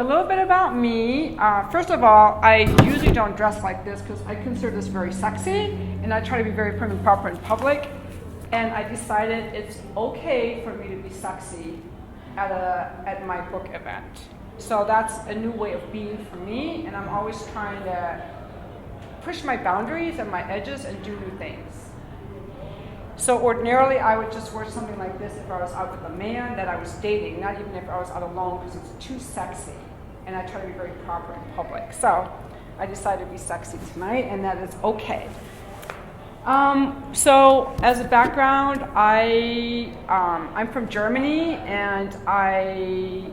a little bit about me. First of all, I usually don't dress like this because I consider this very sexy, and I try to be very prim and proper in public. And I decided it's okay for me to be sexy at my book event. So that's a new way of being for me, and I'm always trying to push my boundaries and my edges and do new things. So ordinarily, I would just wear something like this if I was out with a man that I was dating, not even if I was out alone, because it's too sexy. And I try to be very proper in public. So I decided to be sexy tonight, and that is okay. So as a background, I'm from Germany, and I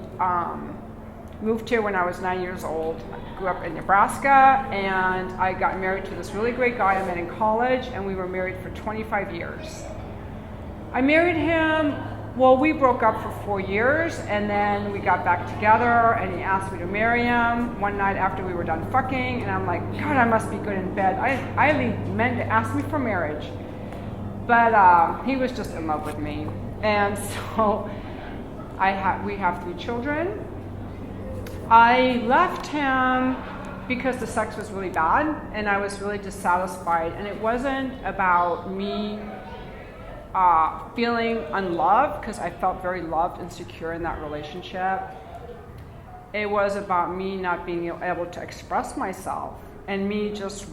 moved here when I was 9 years old. I grew up in Nebraska, and I got married to this really great guy I met in college, and we were married for 25 years. I married him, well, we broke up for 4 years, and then we got back together, and he asked me to marry him one night after we were done fucking, and I'm like, God, I must be good in bed. I need men to ask me for marriage. But he was just in love with me. And so we have 3 children. I left him because the sex was really bad, and I was really dissatisfied. And it wasn't about me feeling unloved, because I felt very loved and secure in that relationship. It was about me not being able to express myself, and me just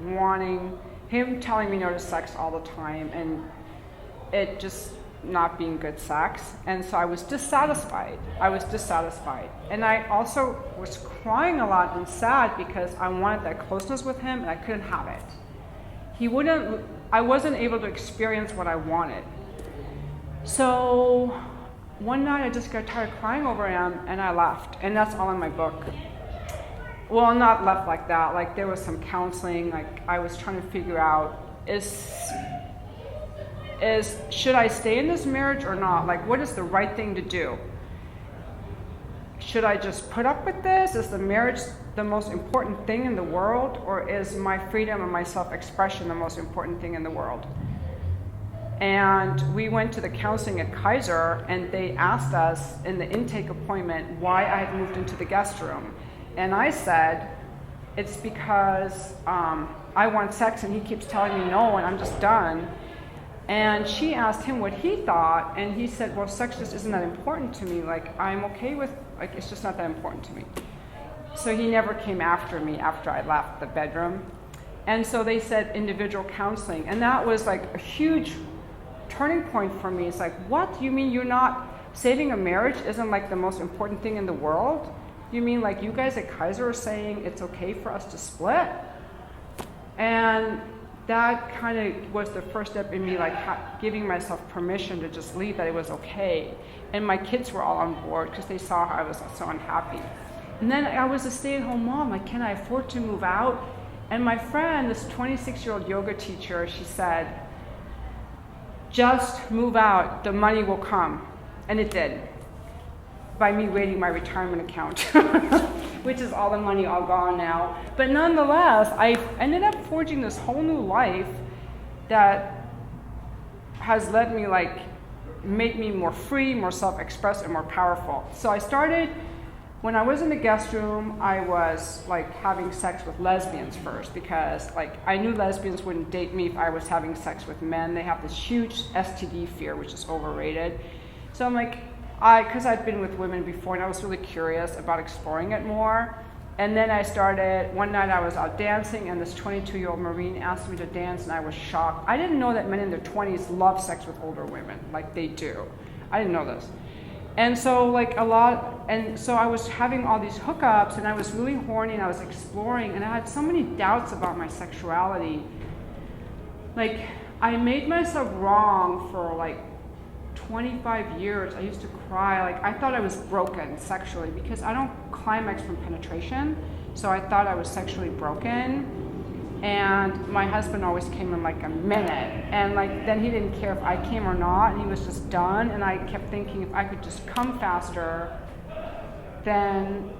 wanting him telling me no to sex all the time, and it just not being good sex. And so I was dissatisfied. And I also was crying a lot and sad because I wanted that closeness with him, and I couldn't have it. I wasn't able to experience what I wanted. So one night I just got tired of crying over him, and I left. And that's all in my book. Well, not left like that. Like, there was some counseling. Like, I was trying to figure out, should I stay in this marriage or not? Like, what is the right thing to do? Should I just put up with this? Is the marriage the most important thing in the world, or is my freedom and my self-expression the most important thing in the world? And we went to the counseling at Kaiser, and they asked us in the intake appointment why I had moved into the guest room. And I said, it's because I want sex, and he keeps telling me no, and I'm just done. And she asked him what he thought, and he said, well, sex just isn't that important to me. Like, I'm okay with, like, it's just not that important to me. So he never came after me after I left the bedroom. And so they said individual counseling. And that was like a huge turning point for me. It's like, what? You mean you're not, saving a marriage isn't like the most important thing in the world? You mean like you guys at Kaiser are saying it's okay for us to split? And that kind of was the first step in me, like giving myself permission to just leave, that it was okay. And my kids were all on board because they saw how I was so unhappy. And then I was a stay-at-home mom. Like, can I afford to move out? And my friend, this 26-year-old yoga teacher, she said, just move out, the money will come. And it did, by me raiding my retirement account, which is all the money all gone now. But nonetheless, I ended up forging this whole new life that has led me, like, make me more free, more self-expressed, and more powerful. So I started, when I was in the guest room, I was like having sex with lesbians first, because like I knew lesbians wouldn't date me if I was having sex with men. They have this huge STD fear, which is overrated. So I'm like, because I'd been with women before, and I was really curious about exploring it more. And then I started, one night I was out dancing, and this 22-year-old Marine asked me to dance, and I was shocked. I didn't know that men in their 20s love sex with older women, like they do. I didn't know this. And so so I was having all these hookups, and I was really horny, and I was exploring, and I had so many doubts about my sexuality. Like, I made myself wrong for like 25 years. I used to cry. Like, I thought I was broken sexually because I don't climax from penetration. So I thought I was sexually broken. And my husband always came in like a minute. And like, then he didn't care if I came or not, and he was just done. And I kept thinking if I could just come faster, then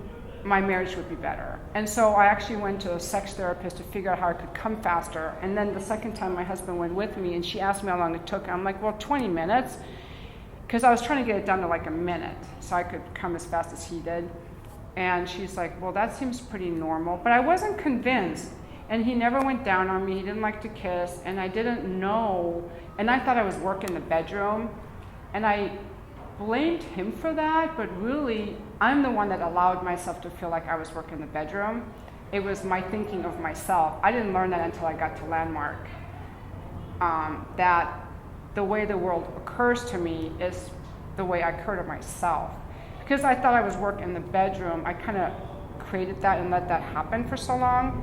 my marriage would be better. And so I actually went to a sex therapist to figure out how I could come faster. And then the second time my husband went with me, and she asked me how long it took. I'm like, well, 20 minutes. because I was trying to get it done to like a minute so I could come as fast as he did. And she's like, well, that seems pretty normal. But I wasn't convinced. And he never went down on me. He didn't like to kiss. And I didn't know. And I thought I was working the bedroom. And I blamed him for that. But really, I'm the one that allowed myself to feel like I was working the bedroom. It was my thinking of myself. I didn't learn that until I got to Landmark. That the way the world occurs to me is the way I occur to myself. Because I thought I was working in the bedroom, I kind of created that and let that happen for so long.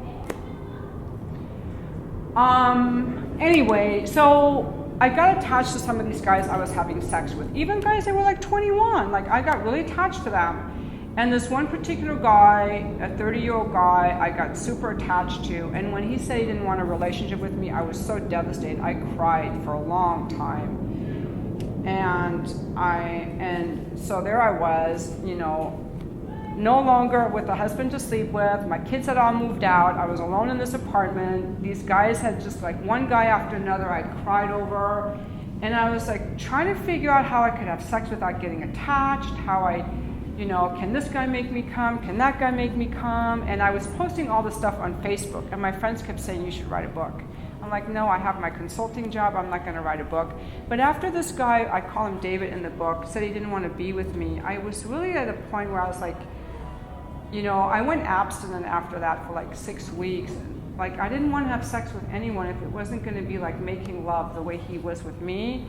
Anyway, so I got attached to some of these guys I was having sex with. Even guys that were like 21, like I got really attached to them. And this one particular guy, a 30-year-old guy, I got super attached to. And when he said he didn't want a relationship with me, I was so devastated. I cried for a long time. And so there I was, you know, no longer with a husband to sleep with. My kids had all moved out. I was alone in this apartment. These guys had just like one guy after another I cried over. And I was like trying to figure out how I could have sex without getting attached, how I, you know, can this guy make me come? Can that guy make me come? And I was posting all this stuff on Facebook. And my friends kept saying, you should write a book. I'm like, no, I have my consulting job. I'm not going to write a book. But after this guy, I call him David in the book, said he didn't want to be with me, I was really at a point where I was like, you know, I went abstinent after that for like 6 weeks. Like, I didn't want to have sex with anyone if it wasn't going to be like making love the way he was with me.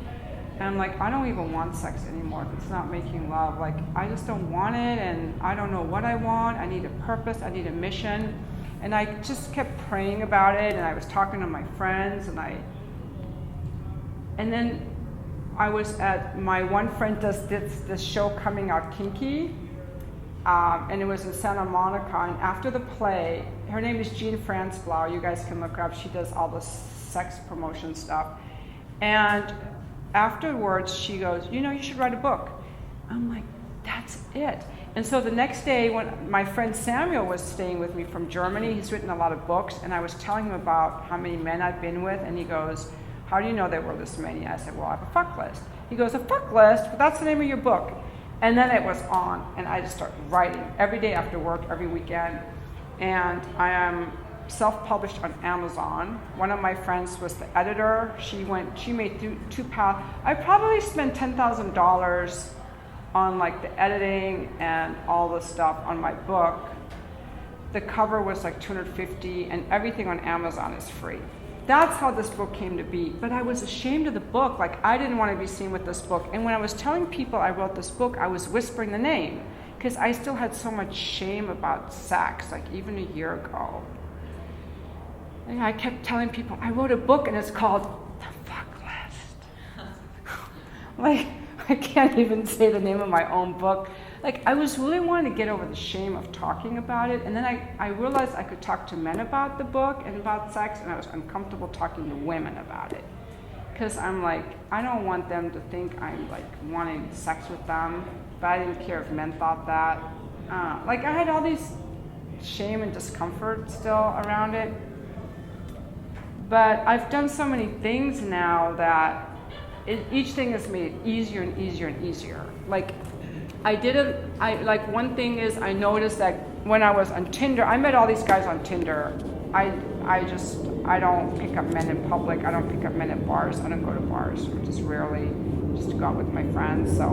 And I'm like, I don't even want sex anymore if it's not making love. Like, I just don't want it, and I don't know what I want. I need a purpose. I need a mission. And I just kept praying about it, and I was talking to my friends, and then I was at, my one friend does this show Coming Out Kinky, and it was in Santa Monica, and after the play, her name is Jean Franzblau, you guys can look her up, she does all the sex promotion stuff, and afterwards she goes, you know, you should write a book. I'm like, that's it. And so the next day, when my friend Samuel was staying with me from Germany, he's written a lot of books, and I was telling him about how many men I've been with, and he goes, how do you know there were this many? I said, well, I have a fuck list. He goes, a fuck list? But that's the name of your book. And then it was on, and I just started writing every day after work, every weekend. And I am self-published on Amazon. One of my friends was the editor. She made two pounds. I probably spent $10,000 on like the editing and all the stuff on my book. The cover was like $250, and everything on Amazon is free. That's how this book came to be. But I was ashamed of the book. Like, I didn't want to be seen with this book. And when I was telling people I wrote this book, I was whispering the name, because I still had so much shame about sex, like even a year ago. And I kept telling people, I wrote a book and it's called The Fuck List. Like, I can't even say the name of my own book. Like, I was really wanting to get over the shame of talking about it. And then I realized I could talk to men about the book and about sex, and I was uncomfortable talking to women about it. Because I'm like, I don't want them to think I'm like wanting sex with them, but I didn't care if men thought that. Like, I had all these shame and discomfort still around it. But I've done so many things now that each thing has made it easier and easier and easier. Like, one thing is I noticed that when I was on Tinder, I met all these guys on Tinder. I don't pick up men in public. I don't pick up men at bars. I don't go to bars, just rarely, just to go out with my friends. So,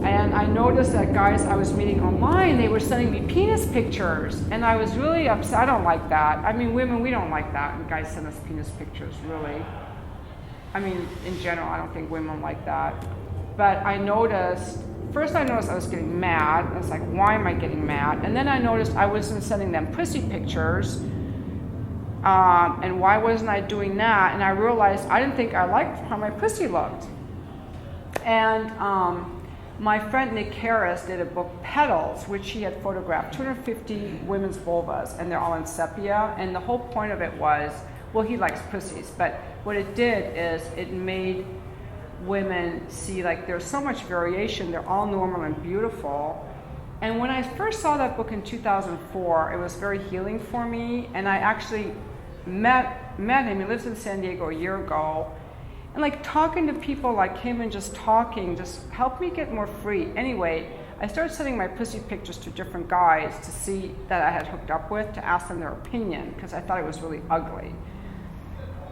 and I noticed that guys I was meeting online, they were sending me penis pictures, and I was really upset. I don't like that. I mean, women, we don't like that, and guys send us penis pictures, really. I mean, in general, I don't think women like that. But I noticed I was getting mad. I was like, why am I getting mad? And then I noticed I wasn't sending them pussy pictures. And why wasn't I doing that? And I realized I didn't think I liked how my pussy looked. And my friend Nick Harris did a book, Petals, which he had photographed 250 women's vulvas, and they're all in sepia. And the whole point of it was, well, he likes pussies, but what it did is it made women see like there's so much variation, they're all normal and beautiful. And when I first saw that book in 2004, it was very healing for me, and I actually met him. He lives in San Diego a year ago, And like talking to people like him and just talking just helped me get more free. Anyway, I started sending my pussy pictures to different guys to see that I had hooked up with, to ask them their opinion, because I thought it was really ugly.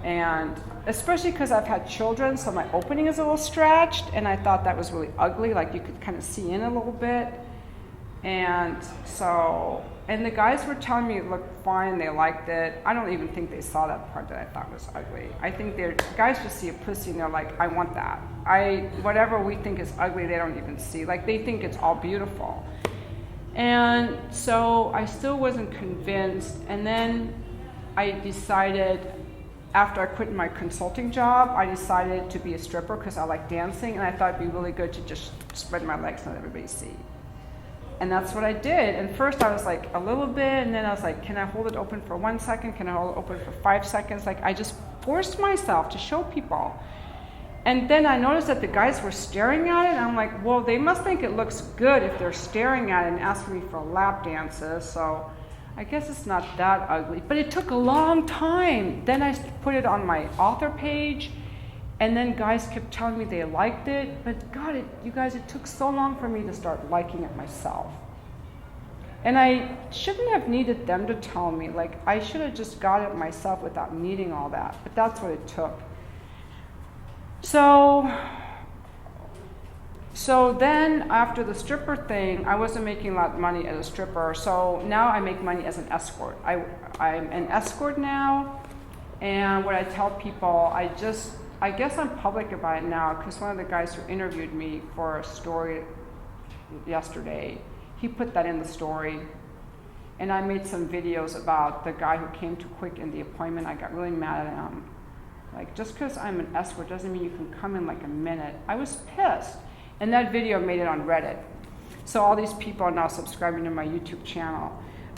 And especially because I've had children, so my opening is a little stretched, and I thought that was really ugly, like you could kind of see in a little bit. And so, and the guys were telling me it looked fine, they liked it. I don't even think they saw that part that I thought was ugly. I think guys just see a pussy and they're like, I want that. Whatever we think is ugly, they don't even see. Like, they think it's all beautiful. And so I still wasn't convinced. And then I decided, after I quit my consulting job, I decided to be a stripper because I like dancing, and I thought it'd be really good to just spread my legs and let everybody see. And that's what I did. And first I was like a little bit, and then I was like, can I hold it open for 1 second? Can I hold it open for 5 seconds? Like, I just forced myself to show people. And then I noticed that the guys were staring at it, and I'm like, well, they must think it looks good if they're staring at it and asking me for lap dances, so I guess it's not that ugly. But it took a long time. Then I put it on my author page, and then guys kept telling me they liked it. But God, you guys, it took so long for me to start liking it myself. And I shouldn't have needed them to tell me. Like, I should have just got it myself without needing all that. But that's what it took. So then after the stripper thing, I wasn't making a lot of money as a stripper. So now I make money as an escort. I'm an escort now. And what I tell people, I guess I'm public about it now, because one of the guys who interviewed me for a story yesterday, he put that in the story. And I made some videos about the guy who came too quick in the appointment. I got really mad at him. Like, just because I'm an escort doesn't mean you can come in like a minute. I was pissed. And that video made it on Reddit. So all these people are now subscribing to my YouTube channel.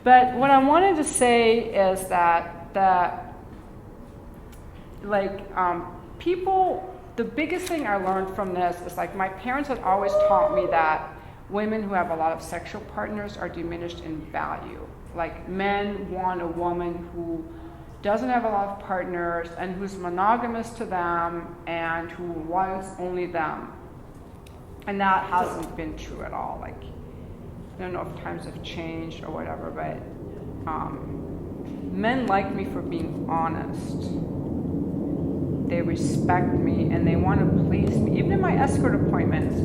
But what I wanted to say is that people, the biggest thing I learned from this is, like, my parents had always taught me that women who have a lot of sexual partners are diminished in value. Like, men want a woman who doesn't have a lot of partners and who's monogamous to them and who wants only them. And that hasn't been true at all. Like, I don't know if times have changed or whatever, but men like me for being honest. They respect me and they want to please me. Even in my escort appointments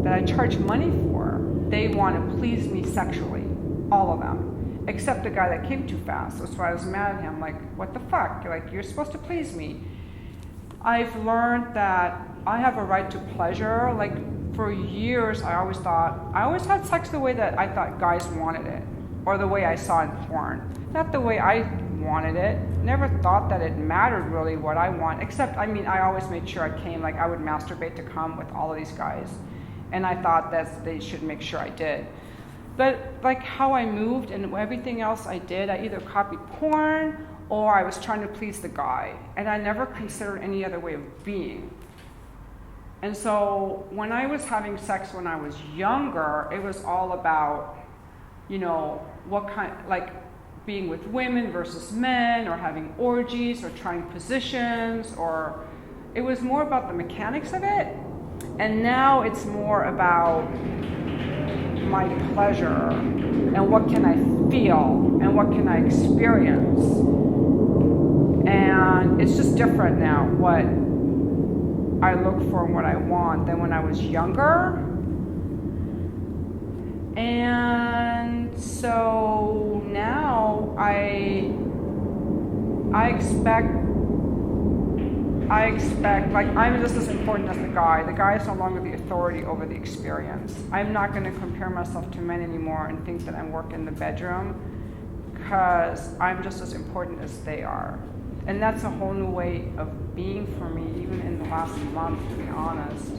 that I charge money for, they want to please me sexually, all of them, except the guy that came too fast. That's why I was mad at him. Like, what the fuck? Like, you're supposed to please me. I've learned that I have a right to pleasure. Like, for years, I always had sex the way that I thought guys wanted it, or the way I saw in porn. Not the way I wanted it. Never thought that it mattered really what I want, except, I always made sure I came. Like, I would masturbate to come with all of these guys, and I thought that they should make sure I did. But, like, how I moved and everything else I did, I either copied porn or I was trying to please the guy, and I never considered any other way of being. And so when I was having sex when I was younger, it was all about, being with women versus men, or having orgies, or trying positions, or it was more about the mechanics of it. And now it's more about my pleasure and what can I feel and what can I experience. And it's just different now what I look for and what I want than when I was younger. And so now I expect, like, I'm just as important as the guy. The guy is no longer the authority over the experience. I'm not going to compare myself to men anymore and think that I'm working in the bedroom, because I'm just as important as they are. And that's a whole new way of being for me, even in the last month, to be honest.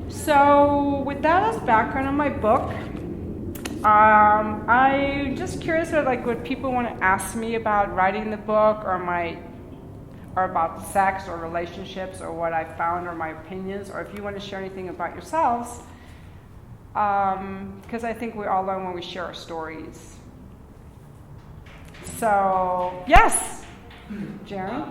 So with that as background on my book, I'm just curious about what people want to ask me about writing the book, or about sex or relationships, or what I found, or my opinions, or if you want to share anything about yourselves, because I think we all learn when we share our stories. So, yes, Jeremy?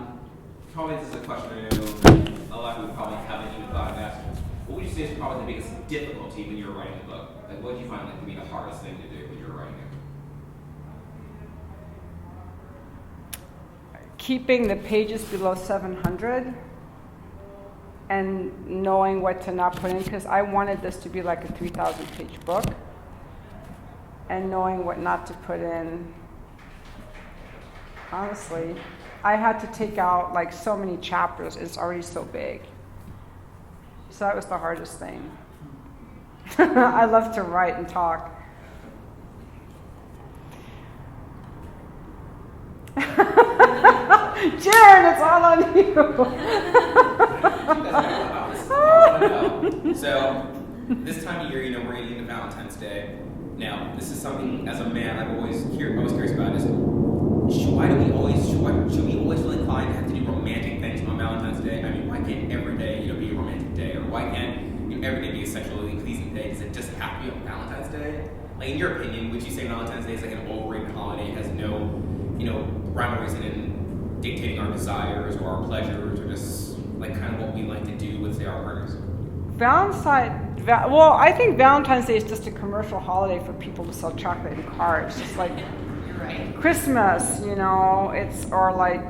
probably this is a question I know a lot of people probably haven't even thought of asking. What would you say is probably the biggest difficulty when you were writing the book? Like, what did you find like to be the hardest thing to do when you were writing it? Keeping the pages below 700 and knowing what to not put in, because I wanted this to be like a 3,000 page book, and knowing what not to put in. Honestly, I had to take out like so many chapters, it's already so big. So that was the hardest thing. I love to write and talk. Jared, it's all on you. So, this time of year, we're getting into Valentine's Day. Now, this is something, as a man, I was curious about is, should we always feel inclined to have to do romantic things on Valentine's Day? I mean, why can't every day, be a romantic day? Or why can't, every day be a sexually pleasing day? Does it just have to be on Valentine's Day? Like, in your opinion, would you say Valentine's Day is like an overrated holiday, has no, rhyme or reason in dictating our desires or our pleasures, or just like kind of what we like to do with, say, our partners? Well, I think Valentine's Day is just a commercial holiday for people to sell chocolate and cards. Just like You're right. Christmas, it's, or like,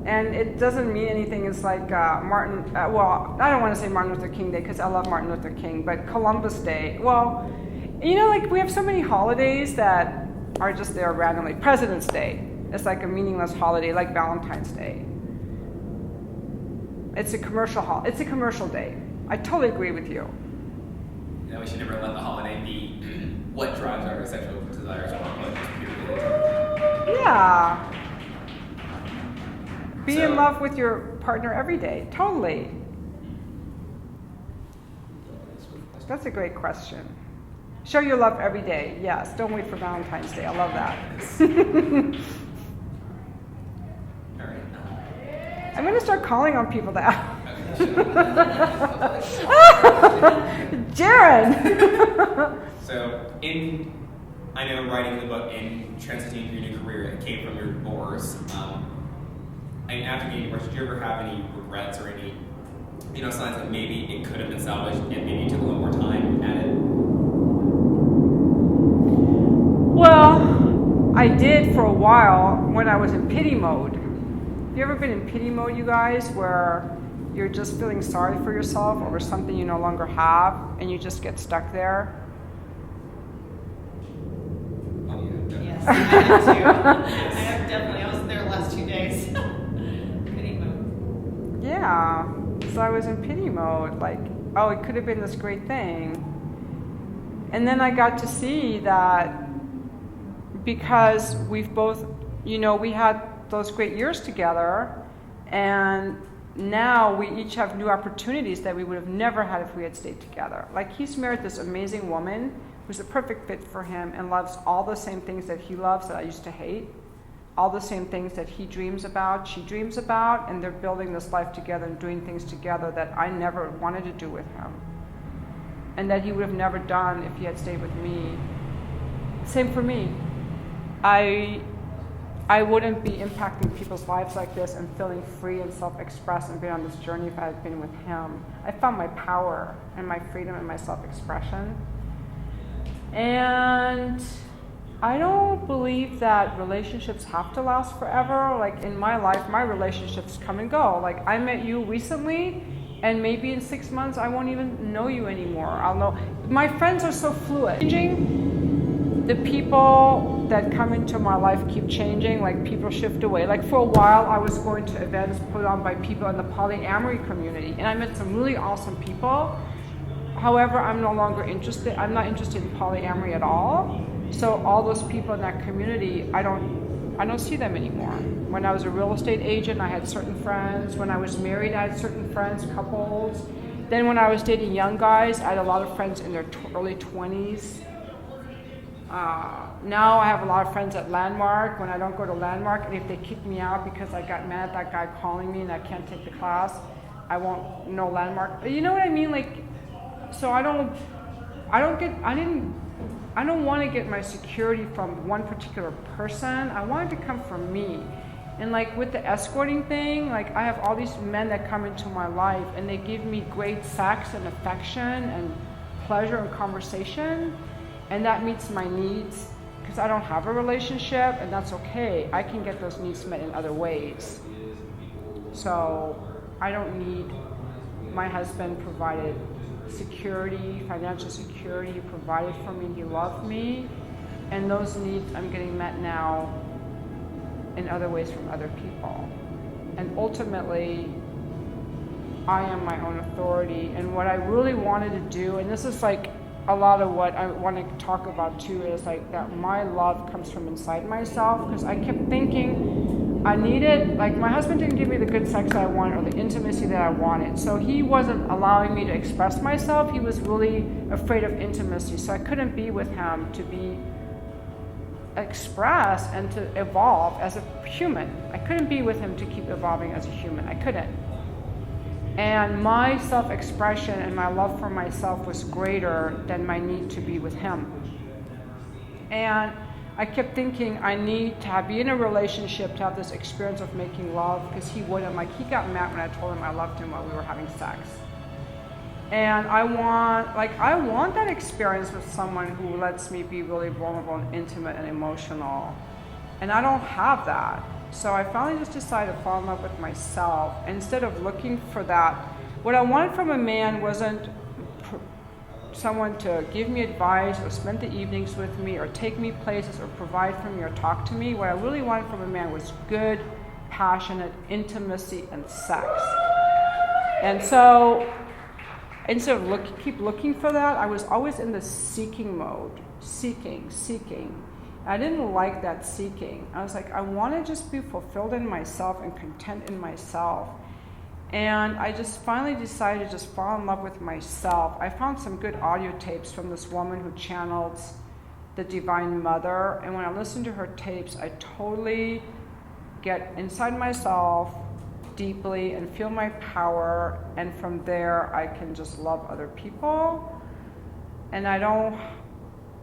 and it doesn't mean anything. It's like well, I don't want to say Martin Luther King Day because I love Martin Luther King, but Columbus Day. Well, like we have so many holidays that are just there randomly. President's Day. It's like a meaningless holiday, like Valentine's Day. It's a commercial day. I totally agree with you. We should never let the holiday be what drives our sexual desires. Yeah. Be in love with your partner every day. Totally. That's a great question. Show your love every day. Yes. Don't wait for Valentine's Day. I love that. I'm going to start calling on people that. Jared! So, I know writing the book and transitioning to your new career, it came from your divorce. And after getting divorced, did you ever have any regrets or any, signs that maybe it could have been salvaged and maybe you took a little more time at it? Well, I did for a while when I was in pity mode. Have you ever been in pity mode, you guys, where you're just feeling sorry for yourself over something you no longer have, and you just get stuck there? Oh, yeah. Yes, I did too. I have definitely. I was there the last 2 days. Pity mode. Yeah. So I was in pity mode, like, oh, it could have been this great thing. And then I got to see that because we've both, we had those great years together, and now we each have new opportunities that we would have never had if we had stayed together. Like, he's married this amazing woman who's a perfect fit for him and loves all the same things that he loves that I used to hate, all the same things that he dreams about, she dreams about, and they're building this life together and doing things together that I never wanted to do with him, and that he would have never done if he had stayed with me. Same for me. I wouldn't be impacting people's lives like this and feeling free and self-expressed and being on this journey if I had been with him. I found my power and my freedom and my self-expression. And I don't believe that relationships have to last forever. Like, in my life, my relationships come and go. Like, I met you recently, and maybe in 6 months I won't even know you anymore. I'll know. My friends are so fluid. The people that come into my life keep changing, like people shift away. Like, for a while I was going to events put on by people in the polyamory community, and I met some really awesome people. However, I'm no longer interested. I'm not interested in polyamory at all. So all those people in that community, I don't see them anymore. When I was a real estate agent, I had certain friends. When I was married, I had certain friends, couples. Then when I was dating young guys, I had a lot of friends in their early 20s. Now I have a lot of friends at Landmark. When I don't go to Landmark, and if they kick me out because I got mad at that guy calling me and I can't take the class, I won't know Landmark. You know what I mean? Like, so I don't want to get my security from one particular person. I want it to come from me. And like with the escorting thing, like I have all these men that come into my life and they give me great sex and affection and pleasure and conversation, and that meets my needs because I don't have a relationship, and that's okay. I can get those needs met in other ways. So I don't need, my husband provided security, financial security, he provided for me, he loved me, and those needs I'm getting met now in other ways from other people. And ultimately, I am my own authority, and what I really wanted to do, and this is like a lot of what I want to talk about too, is like that my love comes from inside myself, because I kept thinking I needed, like my husband didn't give me the good sex I wanted or the intimacy that I wanted, so he wasn't allowing me to express myself. He was really afraid of intimacy, so I couldn't be with him to be express and to evolve as a human. I couldn't be with him to keep evolving as a human. I couldn't. And my self-expression and my love for myself was greater than my need to be with him. And I kept thinking I need to be in a relationship to have this experience of making love, because he wouldn't. Like, he got mad when I told him I loved him while we were having sex. And I want that experience with someone who lets me be really vulnerable and intimate and emotional. And I don't have that. So I finally just decided to fall in love with myself. Instead of looking for that, what I wanted from a man wasn't someone to give me advice or spend the evenings with me or take me places or provide for me or talk to me. What I really wanted from a man was good, passionate intimacy and sex. And so instead of keep looking for that, I was always in the seeking mode, seeking. I didn't like that seeking. I was like, I want to just be fulfilled in myself and content in myself. And I just finally decided to just fall in love with myself. I found some good audio tapes from this woman who channeled the Divine Mother. And when I listen to her tapes, I totally get inside myself deeply and feel my power. And from there, I can just love other people. And I don't...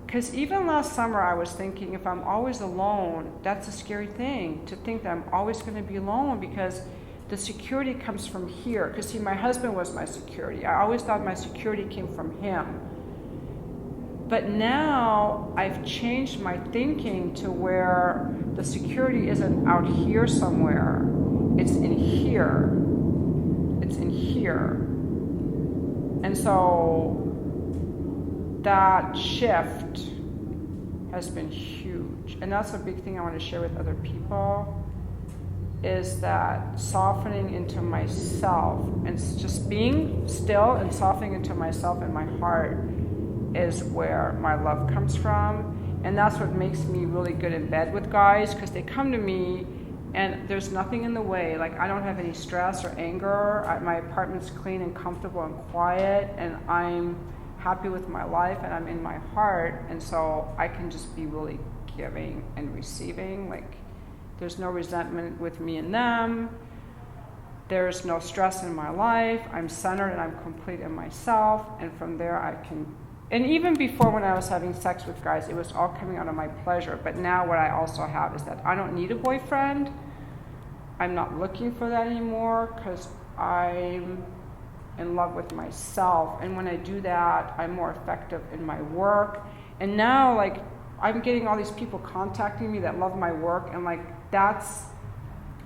Because even last summer I was thinking, if I'm always alone, that's a scary thing, to think that I'm always going to be alone, because the security comes from here. Because see, my husband was my security. I always thought my security came from him. But now I've changed my thinking to where the security isn't out here somewhere. It's in here. It's in here. And so that shift has been huge. And that's a big thing I want to share with other people, is that softening into myself and just being still and softening into myself and my heart is where my love comes from. And that's what makes me really good in bed with guys, because they come to me and there's nothing in the way. Like, I don't have any stress or anger. My apartment's clean and comfortable and quiet, and I'm happy with my life and I'm in my heart, and so I can just be really giving and receiving. Like, there's no resentment with me and them. There's no stress in my life. I'm centered and I'm complete in myself, and from there I can, and even before when I was having sex with guys, it was all coming out of my pleasure. But now what I also have is that I don't need a boyfriend. I'm not looking for that anymore, because I'm in love with myself, and when I do that, I'm more effective in my work. And now, like, I'm getting all these people contacting me that love my work, and like, that's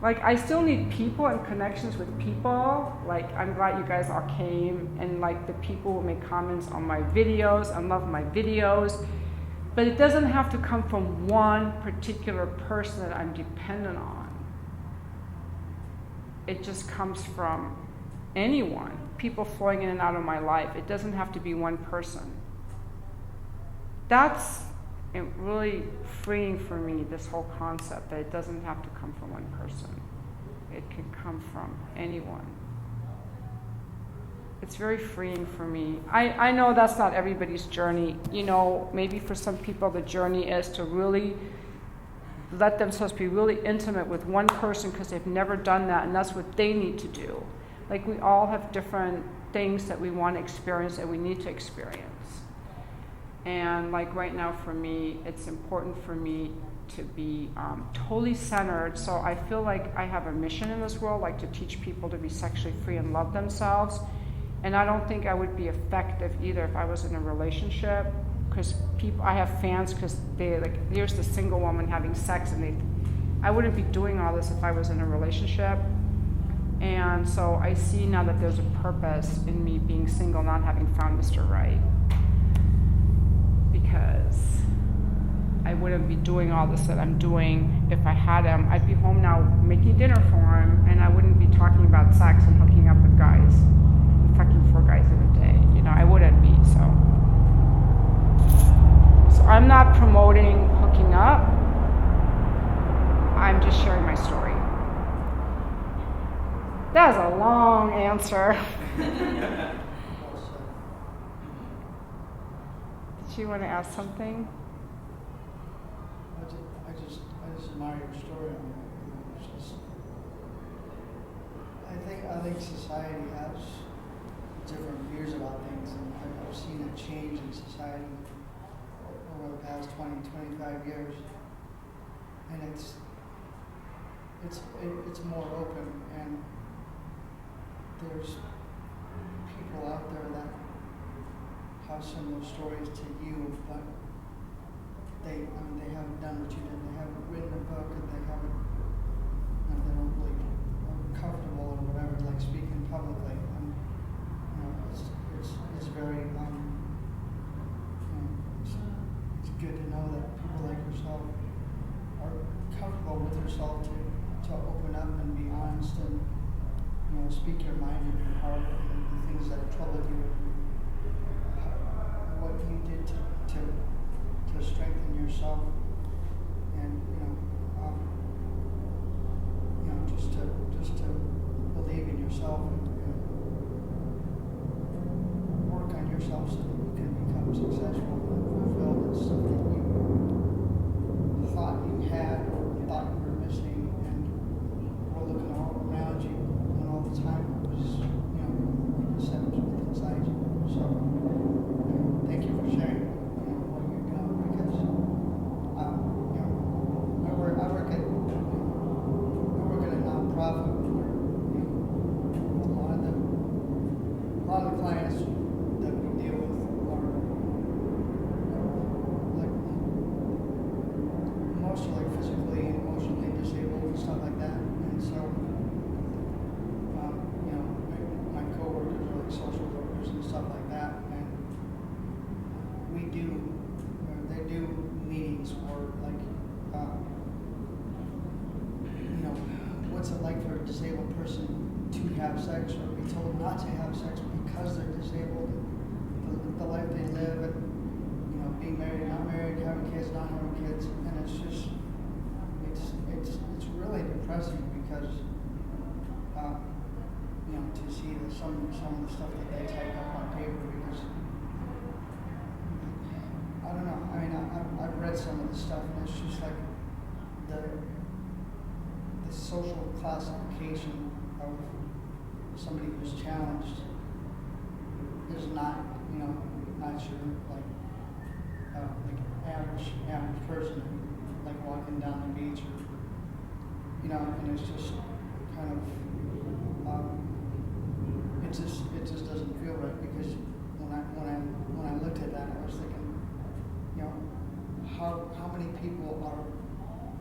like, I still need people and connections with people. Like, I'm glad you guys all came, and like the people who make comments on my videos and love my videos, but it doesn't have to come from one particular person that I'm dependent on. It just comes from anyone, people flowing in and out of my life. It doesn't have to be one person. That's really freeing for me, this whole concept that it doesn't have to come from one person. It can come from anyone. It's very freeing for me. I know that's not everybody's journey. You know, maybe for some people the journey is to really let themselves be really intimate with one person because they've never done that, and that's what they need to do. Like, we all have different things that we want to experience and we need to experience. And like right now for me, it's important for me to be totally centered. So I feel like I have a mission in this world, like to teach people to be sexually free and love themselves. And I don't think I would be effective either if I was in a relationship, because I have fans because they like, here's the single woman having sex, and I wouldn't be doing all this if I was in a relationship. And so I see now that there's a purpose in me being single, not having found Mr. Right. Because I wouldn't be doing all this that I'm doing if I had him. I'd be home now making dinner for him, and I wouldn't be talking about sex and hooking up with guys, and fucking 4 guys in a day. You know, I wouldn't be. So I'm not promoting hooking up. I'm just sharing my story. That was a long answer. Did you want to ask something? I just admire your story. It's just, I think society has different views about things, and I've seen a change in society over the past 20, 25 years, and it's more open, and there's people out there that have similar stories to you, but they haven't done what you did. They haven't written a book, and they don't really are comfortable or whatever, like speaking publicly. And it's very it's good to know that people like yourself are comfortable with yourself to open up and be honest and speak your mind and your heart and the things that trouble you. What you did to strengthen yourself, and just to believe in yourself and work on yourself so that you can become successful and fulfilled in stuff that you thought you had or thought you were missing, and were looking all around you, and all the time it was like you said, it was inside you. So thank you for sharing what you're doing, because I work at a nonprofit where a lot of the clients that we deal with are like mostly like physically and emotionally disabled and stuff like that, and so my coworkers are like social workers and stuff like that, and they do meetings for like, what's it like for a disabled person to have sex or be told not to have sex because they're disabled, and the life they live, and being married, not married, having kids, not having kids, and it's just, it's really depressing because, to see some of the stuff that they type up on paper, because I don't know. I mean, I've read some of the stuff, and it's just like the social classification of somebody who's challenged is not, not your like average person, like walking down the beach, or and it's just kind of it just doesn't feel right, because when I looked at that, I was thinking, how many people are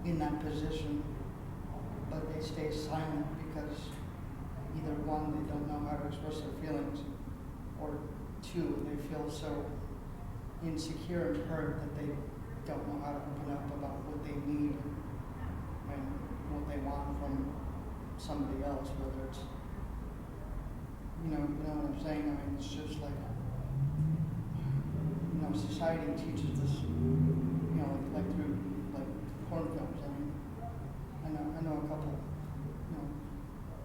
in that position, but they stay silent because either one, they don't know how to express their feelings, or two, they feel so insecure and hurt that they don't know how to open up about what they need and what they want from somebody else, whether it's, you know what I'm saying? I mean, it's just like, society teaches this, like through like porn films. I mean, I know a couple,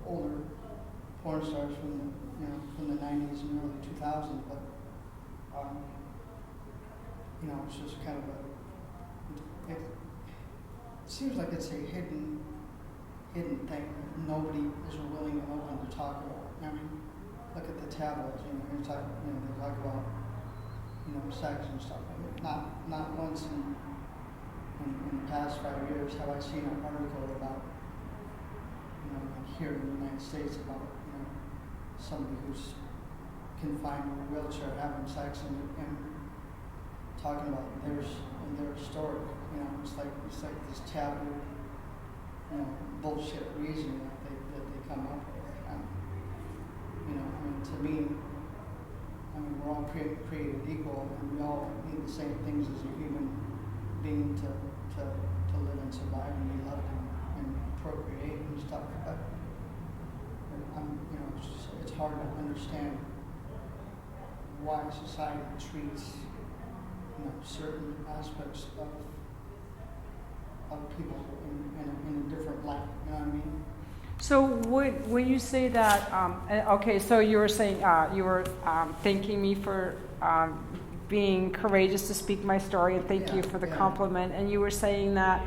older porn stars from the 90s and early 2000s, but it's just kind of it seems like it's a hidden thing that nobody is willing and open to talk about. I mean, look at the tabloids. They talk about sex and stuff. Not once in the past 5 years have I seen an article about, like here in the United States about, somebody who's confined in a wheelchair having sex and talking about their story. It's like this taboo, bullshit reason that they come up with. To me, we're all created equal, and we all need the same things as a human being to live and survive and be loved and procreate and stuff. But it's hard to understand why society treats certain aspects of people in a different light. You know what I mean? So when you say that, okay, so you were saying, you were thanking me for being courageous to speak my story, and thank you for the compliment. And you were saying that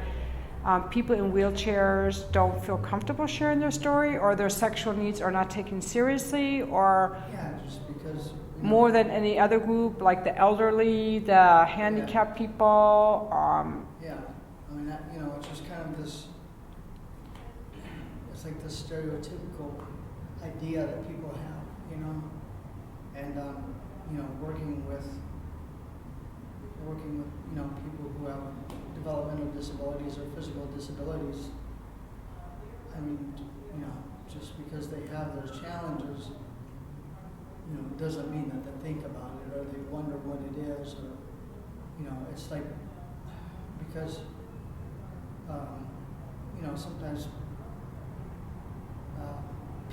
people in wheelchairs don't feel comfortable sharing their story, or their sexual needs are not taken seriously, or just because more than any other group, like the elderly, the handicapped people. It's just kind of this. It's like this stereotypical idea that people have, and working with people who have developmental disabilities or physical disabilities. Just because they have those challenges, doesn't mean that they think about it or they wonder what it is, or it's like because sometimes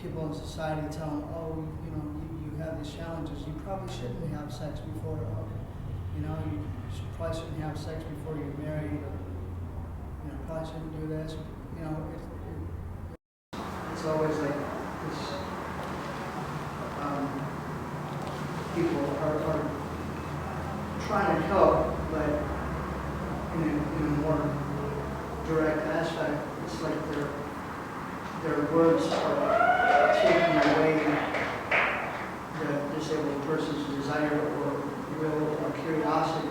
people in society tell them, oh, you have these challenges, you probably shouldn't have sex before, you probably shouldn't have sex before you're married, or probably shouldn't do this. It's always like this. People are trying to help, but in a more direct aspect, it's like their words are taking away the disabled person's desire or will or curiosity.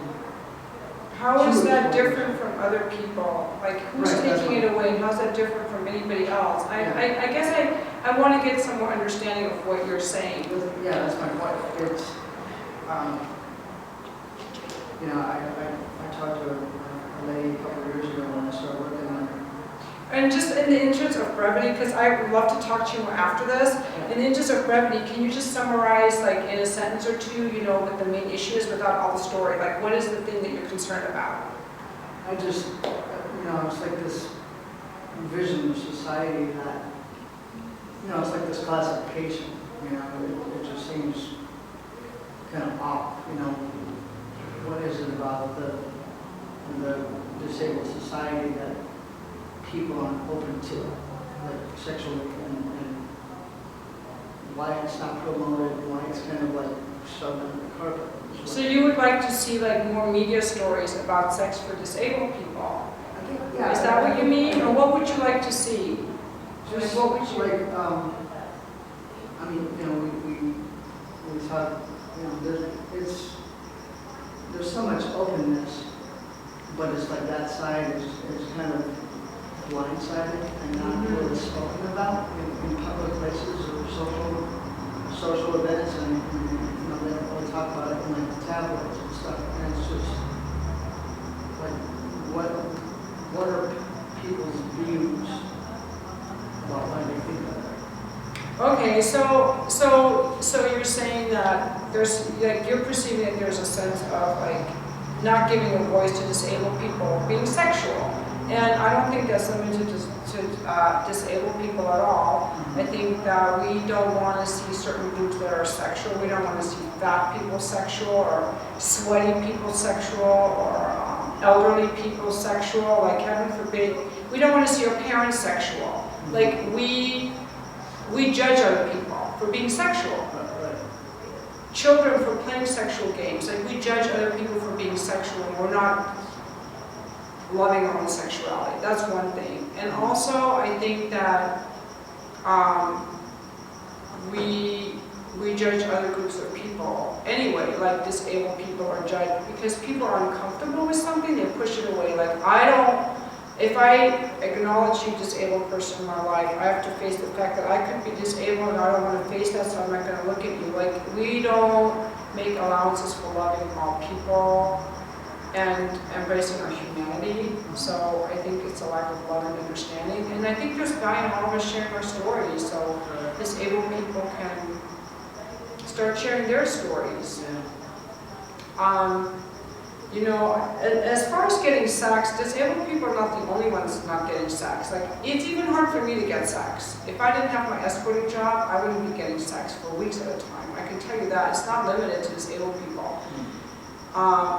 How is that different from other people? Like, who's taking it away? How's that different from anybody else? I guess I want to get some more understanding of what you're saying. Yeah, that's my point. It's, I talked to a lady a couple of years ago when I started working on it. And just in the interest of brevity, because I would love to talk to you more after this, in the interest of brevity, can you just summarize, like, in a sentence or two, what the main issue is without all the story? Like, what is the thing that you're concerned about? I just, it's like this vision of society that, it's like this classification, it just seems kind of off, what is it about the disabled society that people aren't open to, like sexually, and why it's not promoted, why it's kind of like shoved under the carpet. So you would like to see like more media stories about sex for disabled people? I think, Is that what you mean, or what would you like to see? Just what would you like, we thought, there's so much openness, but it's like that side is kind of blindsided and not really spoken about in public places or social events, and they don't really talk about it in like the tabloids and stuff. And it's just like, what are people's views about why they think of it? Okay, so you're saying that there's, like, you're perceiving that there's a sense of like not giving a voice to disabled people being sexual. And I don't think that's limited to disabled people at all. I think that we don't want to see certain groups that are sexual. We don't want to see fat people sexual, or sweaty people sexual, or elderly people sexual. Like, heaven forbid, we don't want to see our parents sexual. Like, we judge other people for being sexual. Children for playing sexual games. Like, we judge other people for being sexual, and we're not loving our own sexuality. That's one thing. And also, I think that we we judge other groups of people anyway, like disabled people are judged because people are uncomfortable with something, they push it away. Like if I acknowledge you disabled person in my life, I have to face the fact that I could be disabled and I don't want to face that, so I'm not going to look at you. Like, we don't make allowances for loving all people and embracing our humanity. So I think it's a lack of love and understanding. And I think there's value in all of us sharing our stories, so disabled people can start sharing their stories. You know, as far as getting sex, disabled people are not the only ones not getting sex. Like, it's even hard for me to get sex. If I didn't have my escorting job, I wouldn't be getting sex for weeks at a time. I can tell you that. It's not limited to disabled people.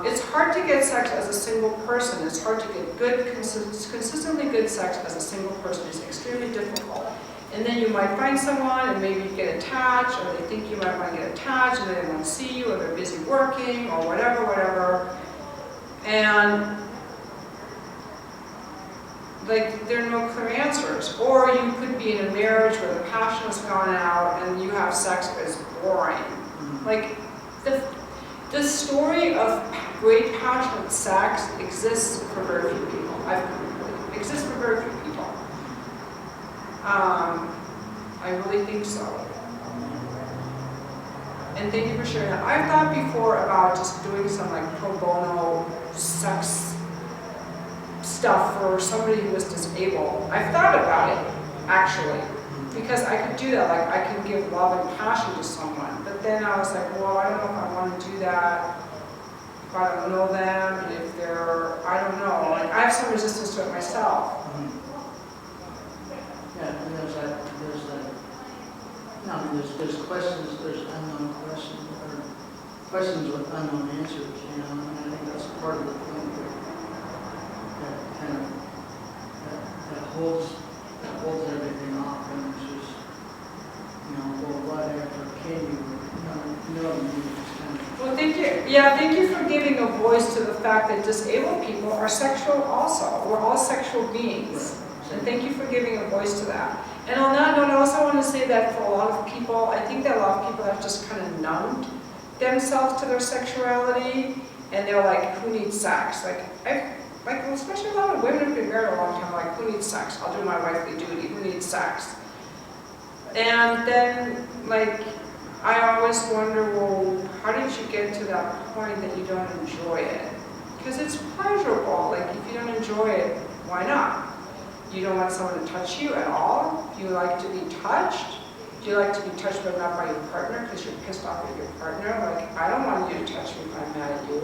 It's hard to get sex as a single person. It's hard to get good, consistently good sex as a single person. It's extremely difficult. And then you might find someone and maybe you get attached, or they think you might want to get attached and they don't want to see you, or they're busy working, or whatever. And like, there are no clear answers. Or you could be in a marriage where the passion has gone out and you have sex but it's boring. Like, the story of great passionate sex exists for very few people. It exists for very few people. I really think so. And thank you for sharing that. I've thought before about just doing some like pro bono sex stuff for somebody who is disabled. I've thought about it, actually, because I could do that. Like, I can give love and passion to someone. But then I was like, well, I don't know if I want to do that if I don't know them, and if they're, I don't know. Like, I have some resistance to it myself. Yeah, and there's questions, there's unknown questions, or questions with unknown answers, you know, and I think that's part of the thing that kind of, that holds everything off, and it's just, you know, well, whatever, can you, no, it's kind of. Well, thank you. Yeah, thank you for giving a voice to the fact that disabled people are sexual also. We're all sexual beings. Right. And thank you for giving a voice to that. And on that note, I also want to say that for a lot of people, I think that a lot of people have just kind of numbed themselves to their sexuality, and they're like, who needs sex? Like, especially a lot of women who've been married a long time, like, who needs sex? I'll do my wifely duty. Who needs sex? And then, like, I always wonder, well, how did you get to that point that you don't enjoy it? Because it's pleasurable. Like, if you don't enjoy it, why not? You don't want someone to touch you at all? Do you like to be touched? Do you like to be touched but not by your partner because you're pissed off at your partner? Like, I don't want you to touch me if I'm mad at you.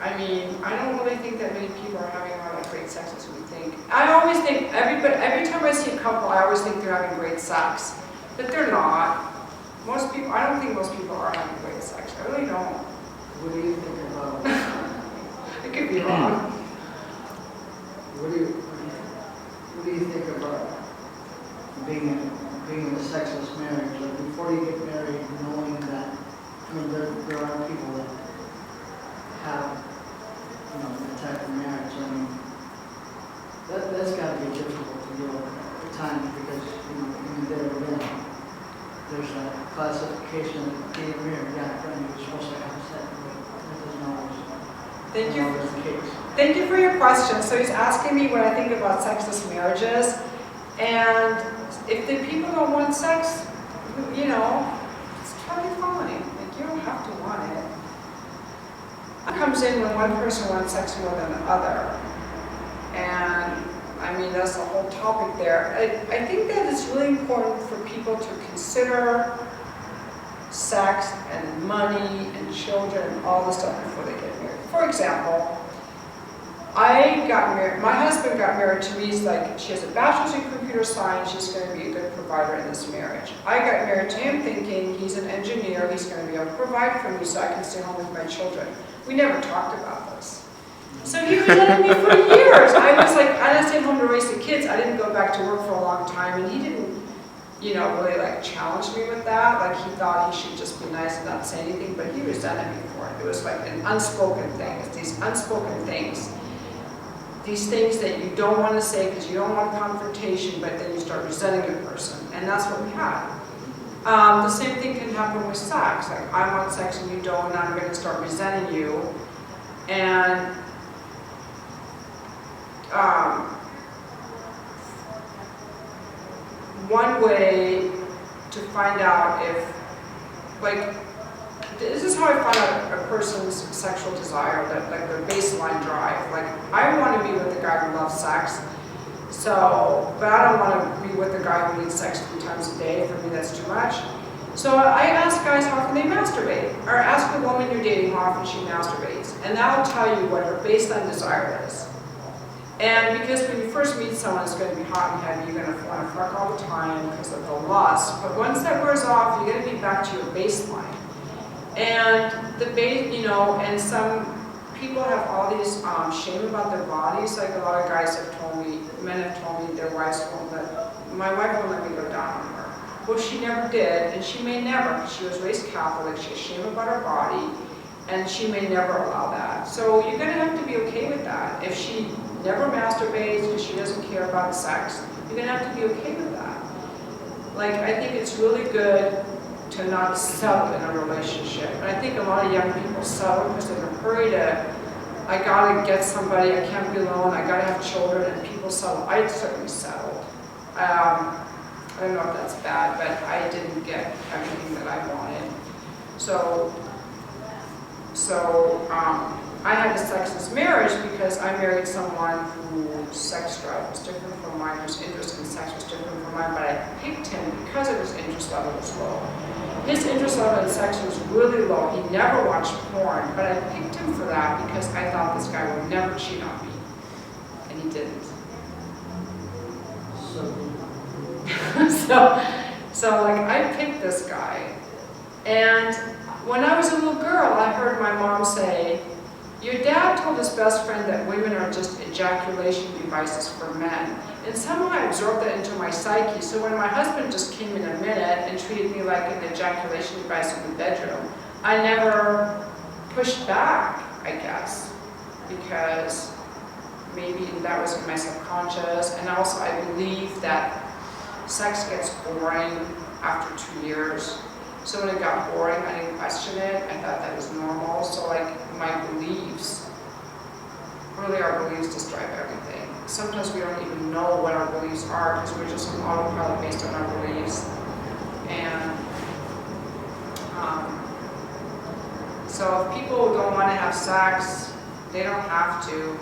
I mean, I don't really think that many people are having a lot of great sex as we think. I always think, every time I see a couple, I always think they're having great sex. But they're not. Most people, I don't think most people are having great sex. I really don't. What do you think about? I could be wrong. What do you think about being in a sexless marriage? Like, before you get married, knowing that, I mean, there are people that have, you know, the type of marriage. I mean, that's got to be difficult to deal with at times, because, you know, even there's that classification of being married. Yeah, you're supposed to have sex, but that doesn't always. Thank you. Always the case. Thank you for your question. So he's asking me what I think about sexless marriages, and if the people don't want sex, you know, it's totally fine. Like, you don't have to want it. It comes in when one person wants sex more than the other, and I mean, that's the whole topic there. I think that it's really important for people to consider sex and money and children and all this stuff before they get married. For example, I got married, my husband got married to me. He's like, she has a bachelor's in computer science, she's going to be a good provider in this marriage. I got married to him thinking he's an engineer, he's going to be able to provide for me so I can stay home with my children. We never talked about this. So he resented me for years. I was like, I stayed home to raise the kids. I didn't go back to work for a long time, and he didn't, you know, really like challenge me with that. Like, he thought he should just be nice and not say anything, but he resented me for it. It was like an unspoken thing. It's these unspoken things. these things that you don't want to say because you don't want confrontation, but then you start resenting a person. And that's what we had. The same thing can happen with sex. Like, I want sex and you don't, and I'm going to start resenting you. And one way to find out if, like, this is how I find out a person's sexual desire, that like their baseline drive. Like, I want to be with a guy who loves sex, so, but I don't want to be with a guy who needs sex 3 times a day. For me, that's too much. So I ask guys how often they masturbate, or ask a woman you're dating how often she masturbates, and that'll tell you what her baseline desire is. And because when you first meet someone, it's going to be hot and heavy, you're going to want to fuck all the time because of the lust. But once that wears off, you're going to be back to your baseline. And the base, you know, and some people have all these shame about their bodies. Like, a lot of guys have told me, men have told me their wives won't let, my wife won't let me go down on her. Well, she never did, and she may never. She was raised Catholic, she has shame about her body, and she may never allow that. So you're going to have to be okay with that. If she never masturbates because she doesn't care about sex, you're going to have to be okay with that. Like, I think it's really good to not settle in a relationship. And I think a lot of young people settle because they're in a hurry to, I gotta get somebody, I can't be alone, I gotta have children, and people settle. I certainly settled. I don't know if that's bad, but I didn't get everything that I wanted. So I had a sexless marriage because I married someone whose sex drive was different from mine, whose interest in sex was different from mine, but I picked him because of his interest level was low. His interest level in sex was really low. He never watched porn, but I picked him for that because I thought this guy would never cheat on me, and he didn't. So like, I picked this guy, and when I was a little girl, I heard my mom say, "Your dad told his best friend that women are just ejaculation devices for men." And somehow I absorbed that into my psyche. So when my husband just came in a minute and treated me like an ejaculation device in the bedroom, I never pushed back, I guess, because maybe that was in my subconscious. And also I believe that sex gets boring after 2 years. So when it got boring, I didn't question it. I thought that was normal. So like, my beliefs, really our beliefs just drive everything. Sometimes we don't even know what our beliefs are because we're just on autopilot based on our beliefs. And so if people don't want to have sex, they don't have to.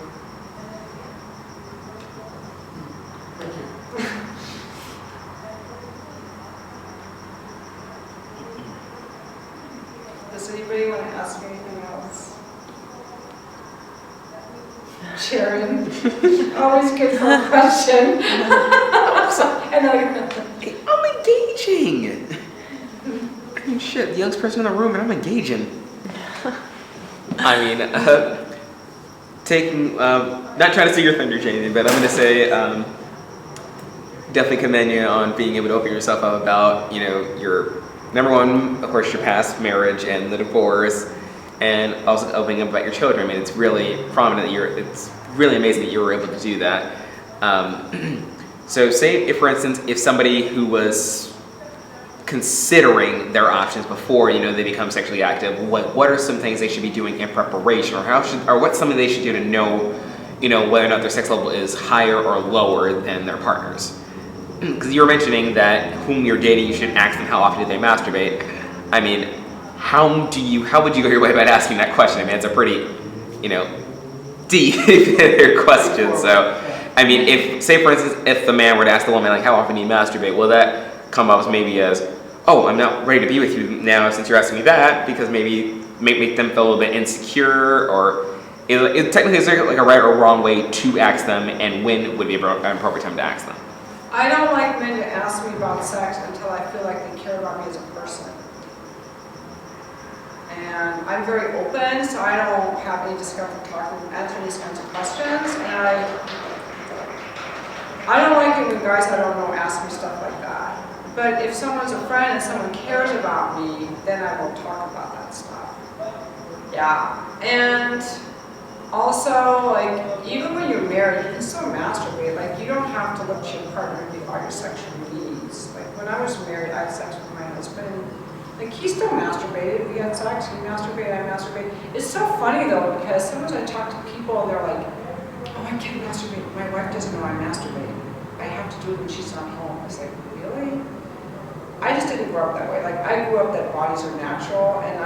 Thank you. Does anybody want to ask me anything else? Sharon, always good for a question. And I'm engaging. I mean, shit, the youngest person in the room, and I'm engaging. I mean, not trying to steal your thunder, Jamie, but I'm going to say, definitely commend you on being able to open yourself up about, you know, your, number one, of course, your past marriage and the divorce, and also opening up about your children. I mean, it's really prominent that it's really amazing that you were able to do that. So say, if for instance, if somebody who was considering their options before, you know, they become sexually active, what are some things they should be doing in preparation, or what's something they should do to know, you know, whether or not their sex level is higher or lower than their partners? Because you were mentioning that whom you're dating, you should ask them how often do they masturbate. I mean, how would you go your way about asking that question? I mean, it's a pretty, you know, deep question. So, I mean, if, say for instance, if the man were to ask the woman, like, how often do you masturbate, will that come up as maybe as, oh, I'm not ready to be with you now since you're asking me that, because maybe make them feel a little bit insecure, or technically is there like a right or wrong way to ask them, and when would be an appropriate time to ask them? I don't like men to ask me about sex until I feel like they care about me as a person. And I'm very open, so I don't have any discomfort answering these kinds of questions. And I don't like it when guys I don't know ask me stuff like that. But if someone's a friend and someone cares about me, then I will talk about that stuff. Yeah. And Also, like, even when you're married, you can still masturbate. Like, you don't have to look to your partner and define your sexual needs. Like, when I was married, I had sex with my husband. Like, he still masturbated. We had sex, he masturbated, I masturbated. It's so funny, though, because sometimes I talk to people and they're like, oh, I can't masturbate. My wife doesn't know I masturbate. I have to do it when she's not home. It's like, really? I just didn't grow up that way. Like, I grew up that bodies are natural, and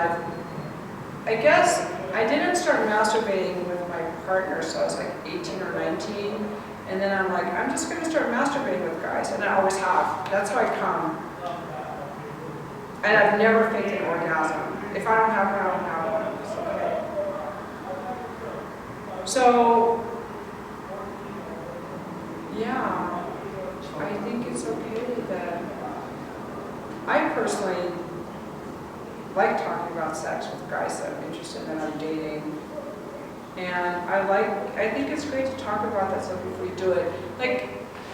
I guess I didn't start masturbating with my partner, so I was like 18 or 19, and then I'm like, I'm just gonna start masturbating with guys, and I always have. That's how I come. And I've never faked an orgasm. If I don't have one, I don't have one. It's okay. So, yeah, I think it's okay that I personally like talking about sex with guys that I'm interested in, that I'm dating. And I think it's great to talk about that stuff if we do it. Like,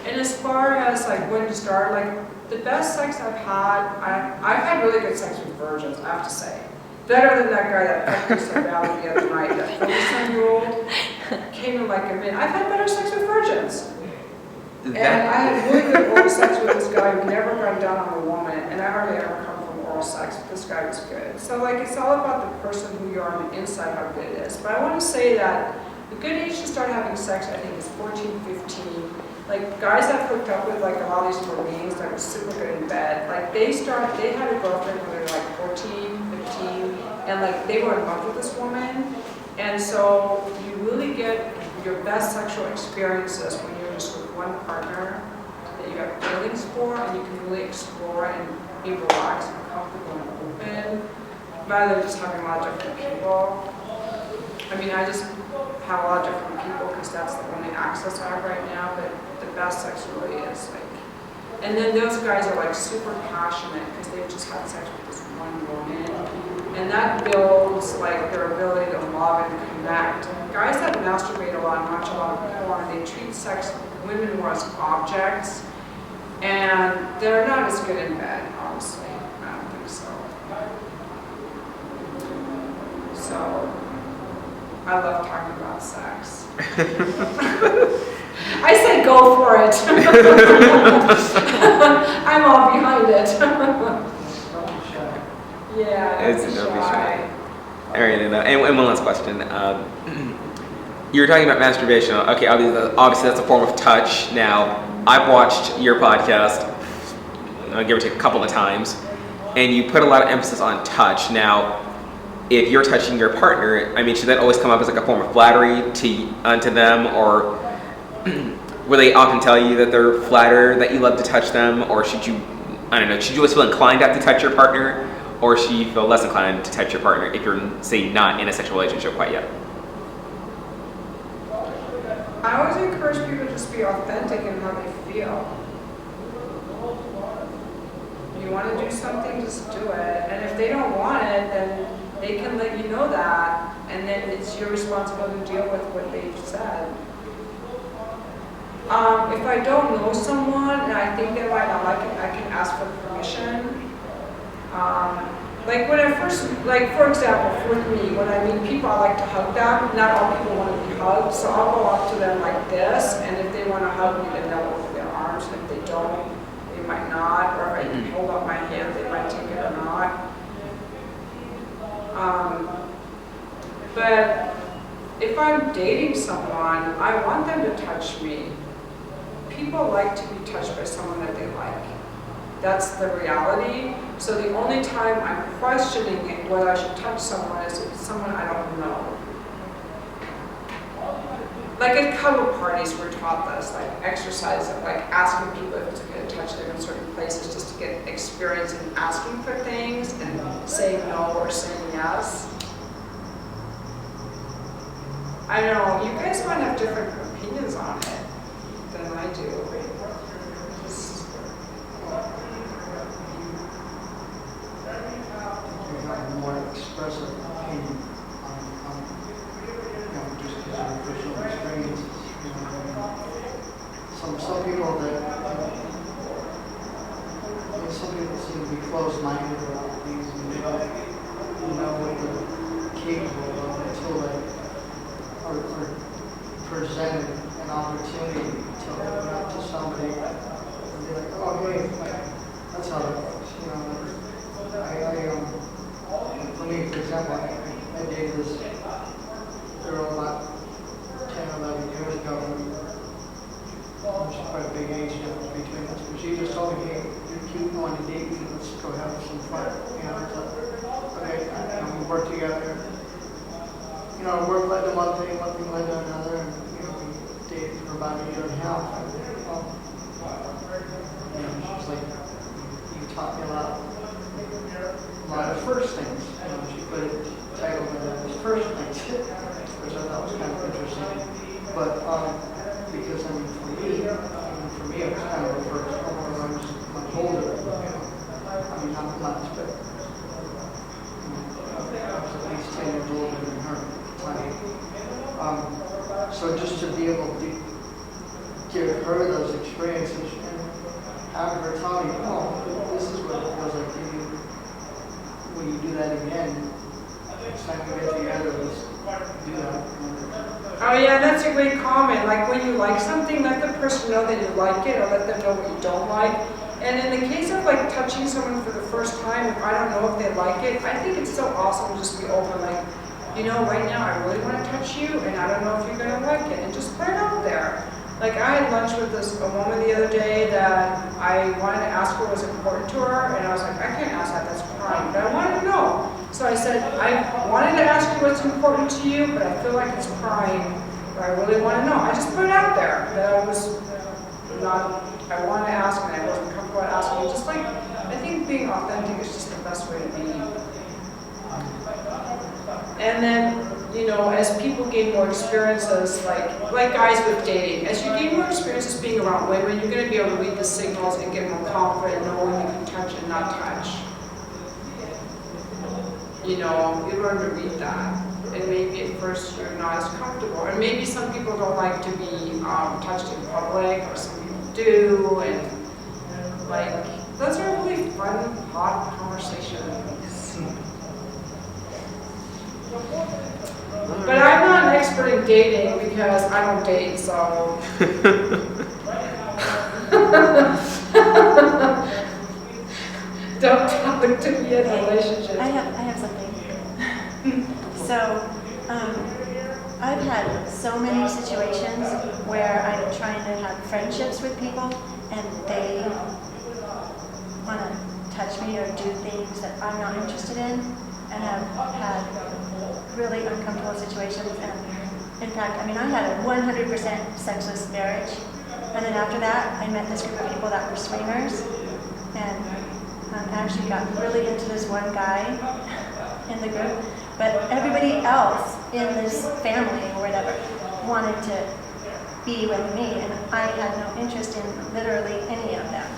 and as far as like when to start, like the best sex I've had really good sex with virgins, I have to say. Better than that guy that fucked me so badly the other night, that 47-year-old came in like a minute. I've had better sex with virgins. And I had really good oral sex with this guy who never got down on a woman, and I hardly ever come from oral sex, but this guy was good. So like, it's all about the person who you are on the inside, how good it is. But I want to say that the good age to start having sex, I think, is 14, 15. Like, guys I've hooked up with, like a lot of these Marines that were super good in bed, like they had a girlfriend when they were like 14, 15, and like they were in love with this woman. And so you really get your best sexual experiences when you're just with one partner that you have feelings for, and you can really explore and be relaxed and comfortable and open, rather than just having a lot of different people. I mean, I just have a lot of different people because that's the only access I have right now, but the best sex really is like, and then those guys are like super passionate because they've just had sex with this one woman, and that builds like their ability to love and connect. And guys that masturbate a lot and watch a lot of porn, they treat women more as objects, and they're not as good in bed, honestly. I don't think so. So, I love talking about sex. I say go for it. I'm all behind it. Yeah, It's don't don't be be shy. All right, and one last question. You were talking about masturbation. Okay, obviously that's a form of touch. Now, I've watched your podcast, give or take a couple of times, and you put a lot of emphasis on touch. Now, if you're touching your partner, I mean, should that always come up as like a form of flattery to them, or will they often tell you that they're flattered that you love to touch them, or should you, I don't know, should you always feel inclined to have to touch your partner, or should you feel less inclined to touch your partner if you're, say, not in a sexual relationship quite yet? I always encourage people to just be authentic in how they feel. You want to do something, just do it. And if they don't want it, then they can let you know that, and then it's your responsibility to deal with what they've said. If I don't know someone and I think they might not like it, I can ask for permission. Like when I first, like for example, with me, when I meet people, I like to hug them. Not all people want to be hugged, so I'll go up to them like this, and if they want to hug me, then they'll open their arms, and if they don't, they might not, or if I can hold up my hand, they might take it or not. But if I'm dating someone, I want them to touch me. People like to be touched by someone that they like. That's the reality. So the only time I'm questioning whether I should touch someone is if it's someone I don't know. Like at cuddle parties, we're taught this, like exercise of like asking people if it's okay to touch them in certain places just to get experience in asking for things and saying no or saying yes. I don't know, you guys might have different opinions on it than I do. You have a more expressive opinion on just because of personal experience. Some people that, some people seem to be closed-minded about things and they don't know what they're capable of until they are you know, work led to one thing led to another, and, you know, we dated for about a year and a half. And, you know, she's like, you taught me a lot of first things. You know, she put it titled as first things, which I thought was kind of interesting. But, because, I mean, for me, it was kind of the first, although I was much older, you know. I mean, not much, but, you know, I was at least 10 years older than her at the time. So just to be able to give her those experiences and have her tell me, oh, this is what it feels like when you do that again. Next time we get together, let's do that. Oh yeah, that's a great comment. Like when you like something, let the person know that you like it, or let them know what you don't like. And in the case of like touching someone for the first time, if I don't know if they like it, I think it's so awesome to just be open, like, you know, right now I really want to touch you, and I don't know if you're going to like it, and just put it out there. Like I had lunch with a woman the other day that I wanted to ask her what was important to her, and I was like, I can't ask that, that's prime, but I wanted to know. So I said, I wanted to ask you what's important to you, but I feel like it's prime, but I really want to know. I just put it out there that I was not, I wanted to ask and I wasn't comfortable asking. Just like, I think being authentic is just the best way to be. And then, you know, as people gain more experiences, like guys with dating, as you gain more experiences being around women, you're going to be able to read the signals and get more confident, know when you can touch and not touch. You know, you learn to read that. And maybe at first you're not as comfortable. And maybe some people don't like to be touched in public, or some people do. And like, those are really fun, hot conversations. But I'm not an expert in dating because I don't date, so. Don't talk to me in a relationship. I have something. So, I've had so many situations where I'm trying to have friendships with people and they want to touch me or do things that I'm not interested in, and have had really uncomfortable situations. And in fact, I mean, I had a 100% sexless marriage, and then after that, I met this group of people that were swingers, and actually got really into this one guy in the group, but everybody else in this family or whatever wanted to be with me, and I had no interest in literally any of them.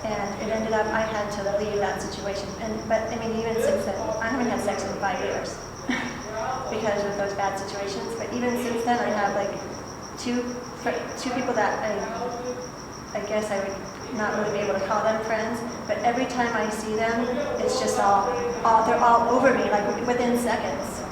And it ended up I had to leave that situation. But I mean, even since then, I haven't had sex in 5 years because of those bad situations. But even since then, I have like two people that I guess I would not really be able to call them friends, but every time I see them, it's just they're all over me, like within seconds,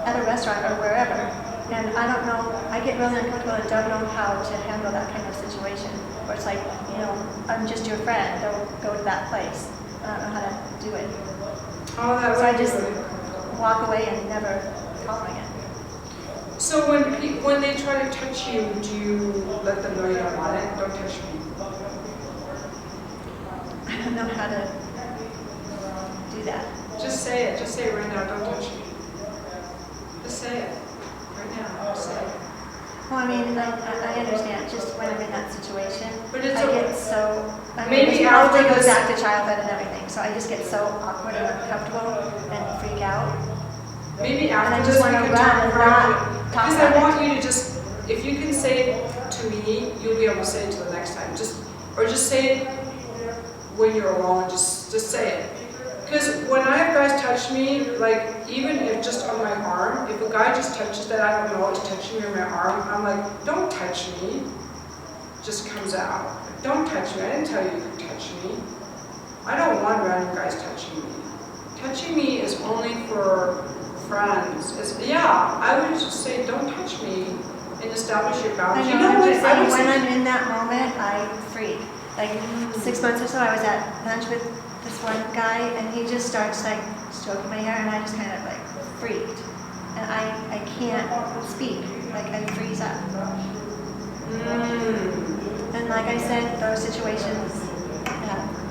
at a restaurant or wherever. And I don't know, I get really uncomfortable and don't know how to handle that kind of situation, where it's like, you know, I'm just your friend, don't go to that place. I don't know how to do it. Oh, that So I just walk away and never call them again. So when they try to touch you, do you let them know you don't want it? Don't touch me. I don't know how to do that. Just say it. Just say it right now. Don't touch me. Just say it right now. Just say it. Well, I mean, I understand just when I'm in that situation, But it's I get so, I mean, maybe it after probably goes this- back to childhood and everything, so I just get so awkward and uncomfortable and freak out. Maybe And I after just this we wanna can run talk and about not it. talk Because about I it. want you to just, if you can say it to me, you'll be able to say it to the next time. Just say it when you're alone. Just say it. Because when I have guys touch me, like even if just on my arm, if a guy just touches that I don't know is touching me on my arm, I'm like, don't touch me. Just comes out. Don't touch me. I didn't tell you you could touch me. I don't want random guys touching me. Touching me is only for friends. I would just say don't touch me and establish your I boundaries. know, I'm just I saying, would when say- I'm in that moment, I freak. Like 6 months or so, I was at lunch with this one guy, and he just starts like stroking my hair, and I just kind of like freaked. And I can't speak, like I freeze up. And like I said, those situations,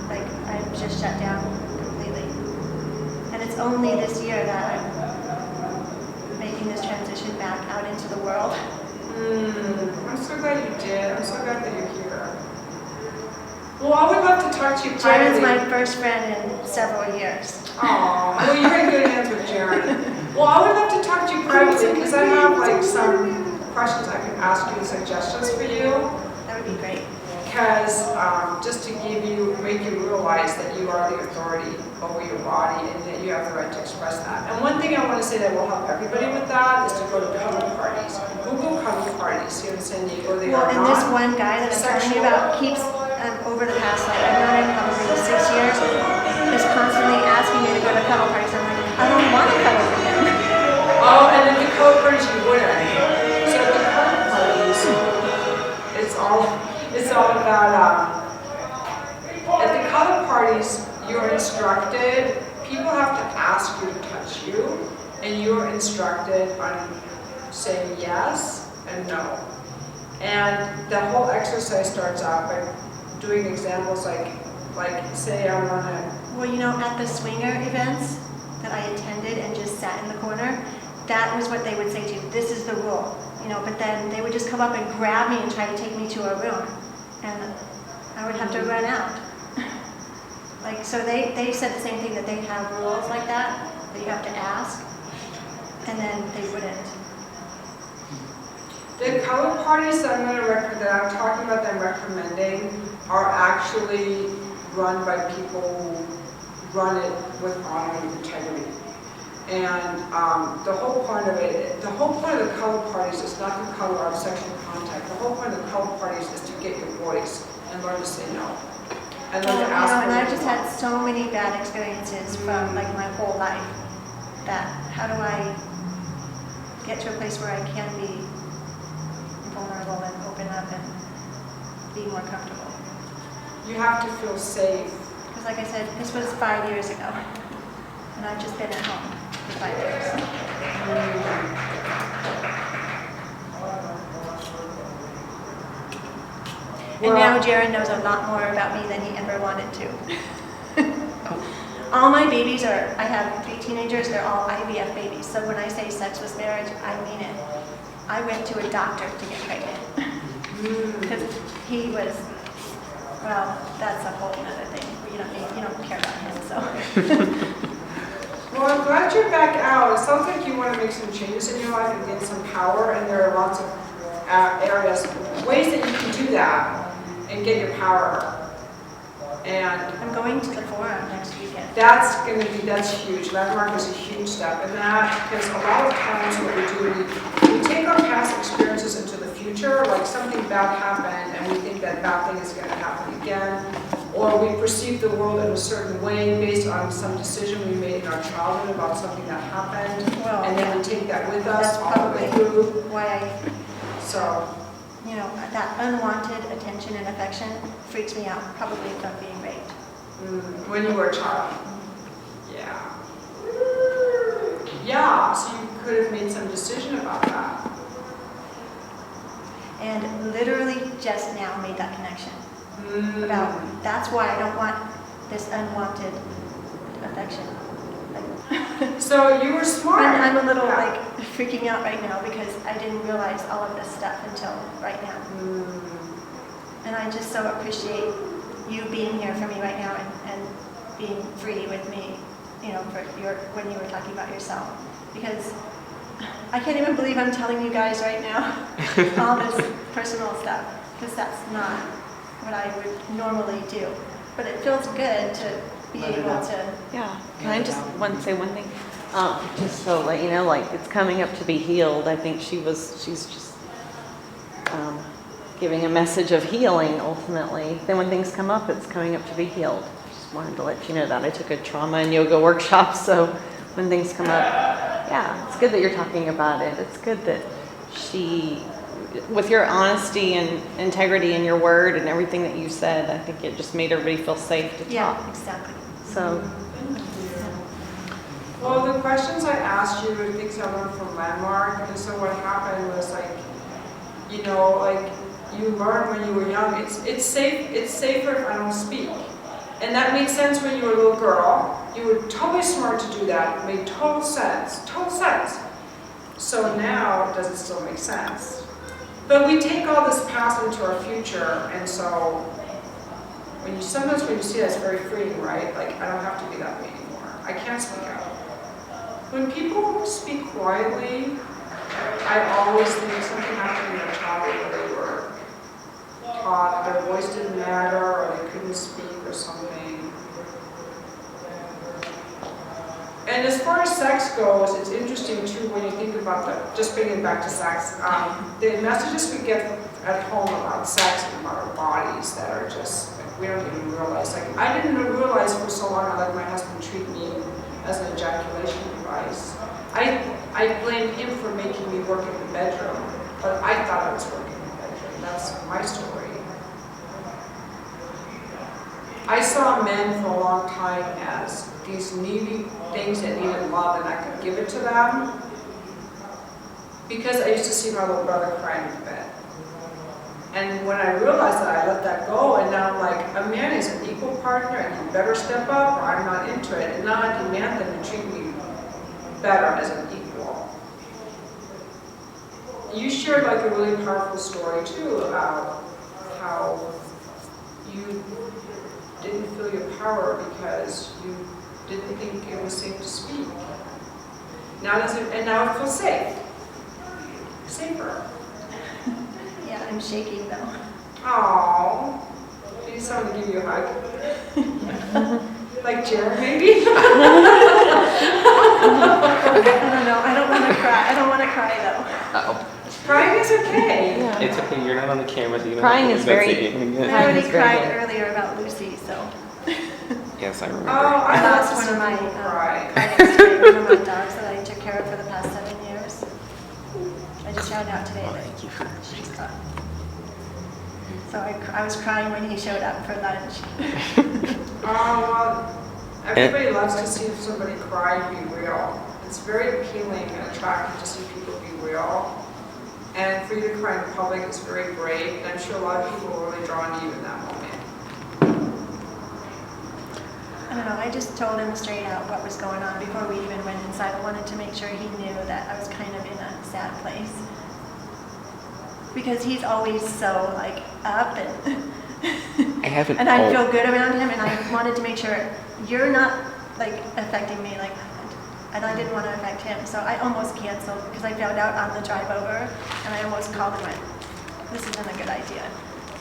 like I'm just shut down completely. And it's only this year that I'm transition back out into the world. I'm so glad you did. I'm so glad that you're here. Well, I would love to talk to you privately. Jaren's my first friend in several years. Aw, well, you're in good hands with Jaren. Well, I would love to talk to you privately because I have like some questions I could ask you, suggestions for you. That would be great. Because just to make you realize that you are the authority over your body and that you have the right to express that. And one thing I want to say that will help everybody with that is to go to cuddle parties. Google cuddle parties here in San Diego. They Well, are and not this one guy that I'm telling you about keeps, over the past, like, I've known him probably 6 years, is constantly asking me to go to cuddle parties. I'm like, I don't want to cuddle with him. Oh, and at the cuddle parties you wouldn't. So at the cuddle parties, it's all about, at the cuddle parties, you're instructed, people have to ask you to touch you, and you're instructed on saying yes and no. And the whole exercise starts out by doing examples like say I want to. Well, you know, at the swinger events that I attended and just sat in the corner, that was what they would say to you, this is the rule. You know, but then they would just come up and grab me and try to take me to a room. And I would have to run out. Like, so they said the same thing, that they have rules like that you have to ask, and then they wouldn't. The color parties that I'm talking about them recommending are actually run by people who run it with honor and integrity. And the whole point of the color parties is not to color our sexual contact. The whole point of the color parties is to get your voice and learn to say no. And learn to ask and I've for just had so many bad experiences from like my whole life that how do I get to a place where I can be vulnerable and open up and be more comfortable? You have to feel safe. Because like I said, this was 5 years ago, and I've just been at home for 5 years. And now Jaren knows a lot more about me than he ever wanted to. All my babies I have 3 teenagers, they're all IVF babies. So when I say sexless marriage, I mean it. I went to a doctor to get pregnant. Because he was, well, that's a whole other thing. You don't care about him, so. Well, I'm glad you're back out. It sounds like you want to make some changes in your life and gain some power, and there are lots of ways that you can do that and get your power. And I'm going to the forum next weekend. that's huge. Landmark is a huge step in that, because a lot of times what we do, we take our past experiences into the future, like something bad happened and we think that bad thing is going to happen again, or we perceive the world in a certain way based on some decision we made in our childhood about something that happened, and then we take that with us That's all the way probably through. why So, that unwanted attention and affection freaks me out, probably from being raped. when you were a child. Yeah. Yeah, so you could have made some decision about that. And literally just now made that connection. About, that's why I don't want this unwanted affection. So you were smart. I'm a little Yeah. freaking out right now because I didn't realize all of this stuff until right now. And I just so appreciate you being here for me right now and being free with me, when you were talking about yourself. Because I can't even believe I'm telling you guys right now all this personal stuff, because that's not what I would normally do. But it feels good to be able to. Yeah. Can I just say one thing? Just so let you know, like it's coming up to be healed. I think she's just giving a message of healing ultimately. Then when things come up, it's coming up to be healed. Just wanted to let you know that. I took a trauma and yoga workshop, so when things come up, yeah, it's good that you're talking about it. It's good that with your honesty and integrity in your word and everything that you said, I think it just made everybody feel safe to talk. Yeah, exactly. So. Well, the questions I asked you are things I learned from Landmark, and so what happened was you learn when you were young. It's safer if I don't speak, and that made sense when you were a little girl. You were totally smart to do that. It made total sense. So now, does it still make sense? But we take all this past into our future, and so sometimes when you see that, it's very freeing, right? Like, I don't have to be that way anymore. I can't speak out. When people speak quietly, I always think something happened in their childhood where they were taught their voice didn't matter, or they couldn't speak, or something. And as far as sex goes, it's interesting too when you think about just bringing it back to sex, the messages we get at home about sex and about our bodies that are just, like, we don't even realize. Like, I didn't realize for so long I let my husband treat me as an ejaculation device. I blamed him for making me work in the bedroom, but I thought I was working in the bedroom. That's my story. I saw men for a long time as these needy things that needed love, and I could give it to them. Because I used to see my little brother crying in bed. And when I realized that, I let that go, and now I'm like, a man is an equal partner, and you better step up, or I'm not into it. And now I demand them to treat me better as an equal. You shared like a really powerful story too about how you didn't feel your power because you didn't think it was safe to speak. Now and now it feels safe. Safer. Yeah, I'm shaking though. Aww. You need someone to give you a hug. Like Jared, maybe? I don't know. I don't want to cry. I don't want to cry though. Uh-oh. Crying is okay. Yeah. It's okay, you're not on the camera, so you don't Crying have is to that's very- it. I Crying already is very cried good. earlier about Lucy, so. Yes, I remember. Oh, I That's love one of my cry. one of my dogs that I took care of for the past 7 years. I just found out today that she's gone. So I was crying when he showed up for lunch. Oh, well, everybody loves to see somebody cry and be real. It's very appealing and attractive to see people be real. And for you to cry in public is very brave, and I'm sure a lot of people were really drawn to you in that moment. I don't know, I just told him straight out what was going on before we even went inside. I wanted to make sure he knew that I was kind of in a sad place. Because he's always so like up and I haven't. and I feel good around him, and I wanted to make sure you're not like affecting me like and I didn't want to affect him, so I almost canceled because I found out on the drive over, and I almost called and went, this isn't a good idea.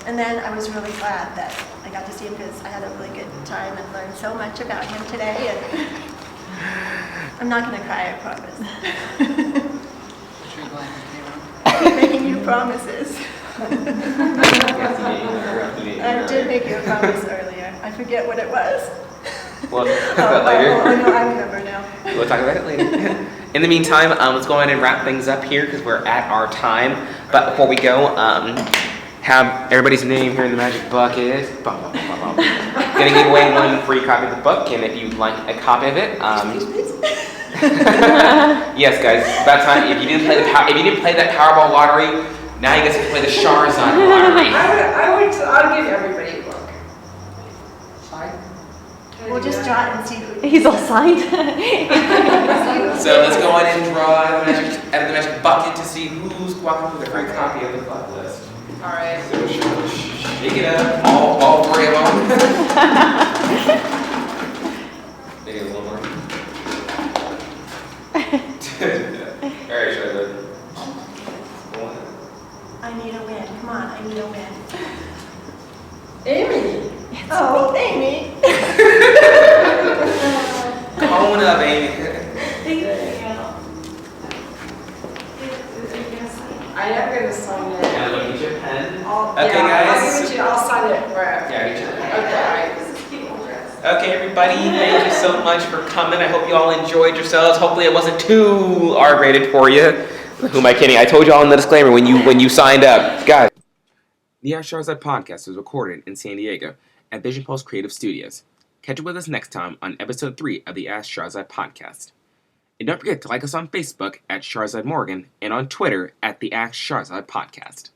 And then I was really glad that I got to see him because I had a really good time and learned so much about him today, and I'm not going to cry, I promise. You're glad you came out. I'm making you promises. Yes, you did. I did make you a promise earlier. I forget what it was. We'll talk about that later. Oh, no, I remember now. We'll talk about it later. In the meantime, let's go ahead and wrap things up here because we're at our time. But before we go, have everybody's name here in the magic bucket. Gonna give away one free copy of the book, and if you'd like a copy of it, yes, guys, it's about time. If you didn't play that Powerball lottery, now you guys can play the Schahrzad lottery. I'll give everybody a book. Side? We'll just draw it and see who. He's all signed. So let's go ahead and draw out of the magic bucket to see who's walking with a free copy of the bucket list. All right. So shake it up, all three of them. Maybe a little more. All right, Schahrzad. I need a win. Come on, I need a win. Amy. Oh, Amy. Come on up, Amy. Thank you. I am going to sign it. Now look at your pen. Okay, guys. I'll give it to you. I'll sign it wherever. Yeah, get your pen. Okay. This is people dress. Okay, everybody, thank you so much for coming. I hope you all enjoyed yourselves. Hopefully it wasn't too R-rated for you. Who am I kidding? I told you all in the disclaimer when you signed up. Guys. The Ask Schahrzad podcast was recorded in San Diego at Vision Post Creative Studios. Catch up with us next time on episode 3 of the Ask Schahrzad podcast. And don't forget to like us on Facebook at Schahrzad Morgan and on Twitter at the Ask Schahrzad podcast.